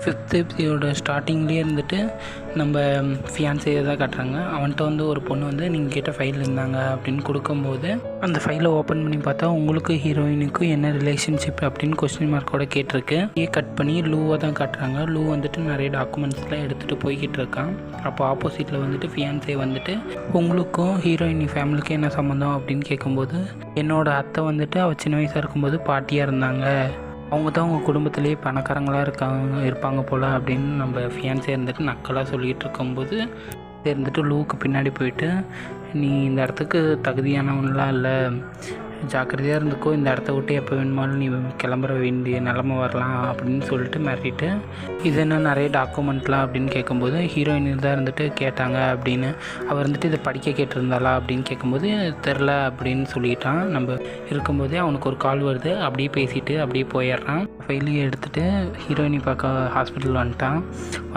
5th எபிசோட ஸ்டார்டிங்லேயே இருந்துட்டு நம்ம ஃபியான்ஸே தான் காட்டுறாங்க. அவன்கிட்ட வந்து ஒரு பொண்ணு வந்து நீங்கள் கேட்ட ஃபைல் இருந்தாங்க அப்படின்னு கொடுக்கும்போது அந்த ஃபைலை ஓப்பன் பண்ணி பார்த்தா உங்களுக்கு ஹீரோயினுக்கும் என்ன ரிலேஷன்ஷிப் அப்படின்னு கொஸ்டின் மார்க்கோட கேட்டிருக்கு. கட் பண்ணி லூவை தான் காட்டுறாங்க. லூ வந்துட்டு நிறைய டாக்குமெண்ட்ஸ்லாம் எடுத்துகிட்டு போய்கிட்டு இருக்கான். அப்போ ஆப்போசிட்டில் வந்துட்டு ஃபியான்ஸே வந்துட்டு உங்களுக்கும் ஹீரோயின் ஃபேமிலிக்கும் என்ன சம்மந்தம் அப்படின்னு கேட்கும்போது என்னோடய அத்தை வந்துட்டு அவள் சின்ன வயசாக இருக்கும்போது பாட்டியாக இருந்தாங்க, அவங்க தான் அவங்க குடும்பத்திலேயே பணக்காரங்களாக இருப்பாங்க போல் அப்படின்னு நம்ம ஃபியான்ஸே இருந்துட்டு நக்கலாக சொல்லிகிட்டு இருக்கும்போது இருந்துட்டு லூக்கு பின்னாடி போயிட்டு நீ இந்த இடத்துக்கு தகுதியானவன்லாம் இல்லை, ஜாக்கிரதையாக இருந்துக்கோ, இந்த இடத்த விட்டு எப்போ வேணுமாலும் நீ கிளம்புற வேண்டிய நிலமை வரலாம் அப்படின்னு சொல்லிட்டு மிரட்டிட்டு இது என்ன நிறைய டாக்குமெண்ட்லாம் அப்படின்னு கேட்கும்போது ஹீரோயின் தான் இருந்துட்டு கேட்டாங்க அப்படின்னு அவர் வந்துட்டு இதை படிக்க கேட்டிருந்தாளா அப்படின்னு கேட்கும்போது தெரில அப்படின்னு சொல்லிட்டான். நம்ம இருக்கும்போதே அவனுக்கு ஒரு கால் வருது, அப்படியே பேசிட்டு அப்படியே போயிடுறான். ஃபைலையும் எடுத்துகிட்டு ஹீரோயினி பார்க்க ஹாஸ்பிட்டல் வந்துட்டான்.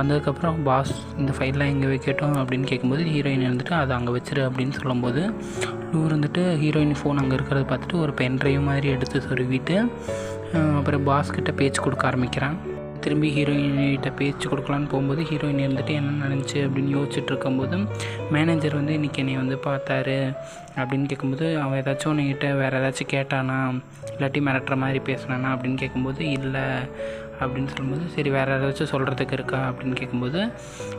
வந்ததுக்கப்புறம் பாஸ் இந்த ஃபைல்லாம் எங்கே வைக்கட்டும் அப்படின்னு கேட்கும்போது ஹீரோயின் இருந்துட்டு அதை அங்கே வச்சிரு அப்படின்னு சொல்லும்போது லூ இருந்துட்டு ஹீரோயின் ஃபோன் அங்கே இருக்கிறத பார்த்துட்டு ஒரு பென் ட்ரைவ் மாதிரி எடுத்து சொருவிட்டு அப்புறம் பாஸ்கிட்ட பேச்சு கொடுக்க ஆரம்பிக்கிறான். திரும்பி ஹீரோயின்கிட்ட பேச்சு கொடுக்கலான்னு போகும்போது ஹீரோயின் இருந்துட்டு என்ன நடந்துச்சு அப்படின்னு யோசிச்சுட்டு இருக்கும்போது மேனேஜர் வந்து இன்றைக்கி என்னை வந்து பார்த்தாரு அப்படின்னு கேட்கும்போது அவன் ஏதாச்சும் உன்கிட்ட வேறு ஏதாச்சும் கேட்டானா இல்லாட்டி மிரட்டுற மாதிரி பேசினானா அப்படின்னு கேட்கும்போது இல்லை அப்படின்னு சொல்லும்போது சரி வேறு ஏதாச்சும் சொல்கிறதுக்கு இருக்கா அப்படின்னு கேட்கும்போது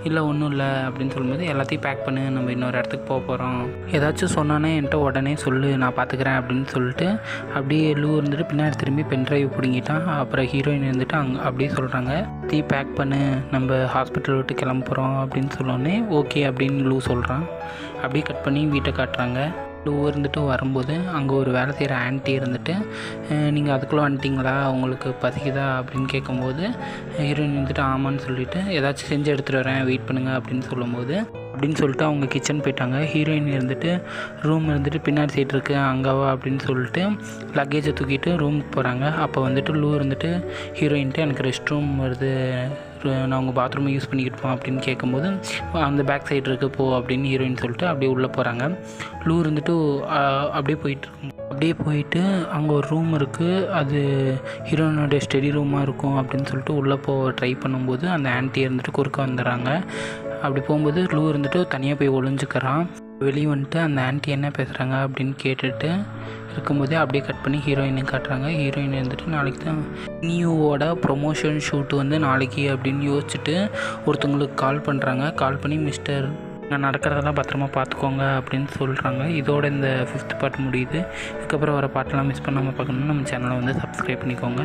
இல்லை ஒன்றும் இல்லை அப்படின்னு சொல்லும்போது எல்லாத்தையும் பேக் பண்ணு, நம்ம இன்னொரு இடத்துக்கு போக போகிறோம், ஏதாச்சும் சொன்னானே என்கிட்ட உடனே சொல்லு நான் பார்த்துக்கிறேன் அப்படின்னு சொல்லிட்டு அப்படியே லூ இருந்துட்டு பின்னாடி திரும்பி பென் ட்ரைவ் பிடிங்கிட்டான். அப்புறம் ஹீரோயின் இருந்துட்டு அங்கே அப்படியே சொல்கிறாங்க தீ பேக் பண்ணு நம்ம ஹாஸ்பிட்டல் விட்டு கிளம்ப போகிறோம் அப்படின்னு சொன்னோடனே ஓகே அப்படின்னு லூ சொல்கிறான். அப்படியே கட் பண்ணி வீட்டை காட்டுறாங்க. லூ இருந்துட்டு வரும்போது அங்கே ஒரு வேலை செய்கிற ஆன்ட்டி இருந்துட்டு நீங்கள் அதுக்குள்ளே வந்துட்டிங்களா, உங்களுக்கு பசிக்குதா அப்படின்னு கேட்கும்போது ஹீரோயின் வந்துட்டு ஆமான்னு சொல்லிவிட்டு ஏதாச்சும் செஞ்சு எடுத்துகிட்டு வரேன் வெயிட் பண்ணுங்கள் அப்படின்னு சொல்லும்போது அப்படின்னு சொல்லிட்டு அவங்க கிச்சன் போயிட்டாங்க. ஹீரோயின் இருந்துட்டு ரூம் இருந்துட்டு பின்னாடி சைடு இருக்குது அங்கேவா அப்படின்னு சொல்லிட்டு லக்கேஜை தூக்கிட்டு ரூமுக்கு போகிறாங்க. அப்போ வந்துட்டு லூ இருந்துட்டு ஹீரோயின்ட்டு எனக்கு ரெஸ்ட் ரூம் வருது, நான் உங்கள் பாத்ரூமை யூஸ் பண்ணிக்கிட்டு போம் அப்படின்னு கேட்கும்போது அந்த பேக் சைடு இருக்குது போ அப்படின்னு ஹீரோயின் சொல்லிட்டு அப்படியே உள்ளே போகிறாங்க. லூ இருந்துட்டு அப்படியே போயிட்டு அங்கே ஒரு ரூம் இருக்குது, அது ஹீரோயினோடைய ஸ்டடி ரூமாக இருக்கும் அப்படின்னு சொல்லிட்டு உள்ளே ட்ரை பண்ணும்போது அந்த ஆன்ட்டி இருந்துட்டு குறுக்க வந்துடுறாங்க. அப்படி போகும்போது லூ இருந்துட்டு தனியாக போய் ஒளிஞ்சுக்கிறான். வெளியே வந்துட்டு அந்த ஆன்ட்டி என்ன பேசுகிறாங்க அப்படின்னு கேட்டுட்டு இருக்கும்போதே அப்படியே கட் பண்ணி ஹீரோயினை காட்டுறாங்க. ஹீரோயின் வந்துட்டு நாளைக்கு தான் நியூவோட ப்ரொமோஷன் ஷூட்டு வந்து நாளைக்கு அப்படின்னு யோசிச்சுட்டு ஒருத்தவங்களுக்கு கால் பண்ணுறாங்க. கால் பண்ணி மிஸ்டர் நான் நடக்கிறதெல்லாம் பத்திரமா பார்த்துக்கோங்க அப்படின்னு சொல்கிறாங்க. இதோட இந்த 5th பார்ட் முடியுது. இதுக்கப்புறம் வர பாட்டெல்லாம் மிஸ் பண்ணாமல் பார்க்கணுன்னா நம்ம சேனலை வந்து சப்ஸ்கிரைப் பண்ணிக்கோங்க.